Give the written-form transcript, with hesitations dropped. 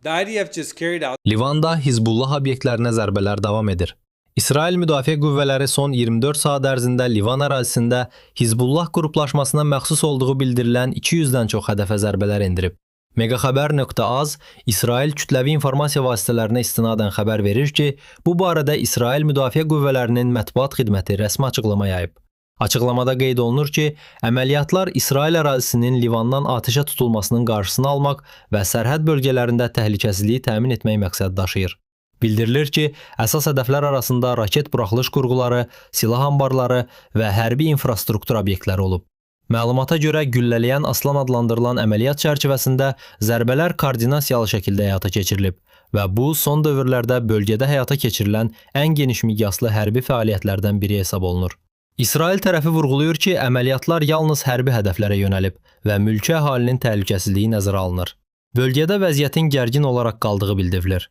The IDF just carried out Livanda Hizbullah obyektlərinə zərbələr davam edir. İsrail Müdafiə Qüvvələri son 24 saat ərzində Livan ərazisində Hizbullah qruplaşmasına məxsus olduğu bildirilən 200-dən çox hədəfə zərbələr endirib. Megaxəbər.az İsrail kütləvi informasiya vasitələrinə istinadən xəbər verir ki, bu barədə İsrail Müdafiə Qüvvələrinin mətbuat xidməti rəsmi açıqlama yayıb. Açıqlamada qeyd olunur ki, əməliyyatlar İsrail ərazisinin Livandan atəşə tutulmasının qarşısını almaq və sərhəd bölgələrində təhlükəsizliyi təmin etmək məqsəd daşıyır. Bildirilir ki, əsas hədəflər arasında raket buraxılış qurğuları, silah anbarları və hərbi infrastruktur obyektləri olub. Məlumata görə güllələyən Aslan adlandırılan əməliyyat çərçivəsində zərbələr koordinasiyalı şəkildə həyata keçirilib və bu, son dövrlərdə bölgədə həyata keçirilən ən geniş miqyaslı hərbi fəaliyyətlərdən biri hesab olunur. İsrail tərəfi vurğulayır ki, əməliyyatlar yalnız hərbi hədəflərə yönəlib və mülki əhalinin təhlükəsizliyi nəzərə alınır. Bölgədə vəziyyətin gərgin olaraq qaldığı bildirilir.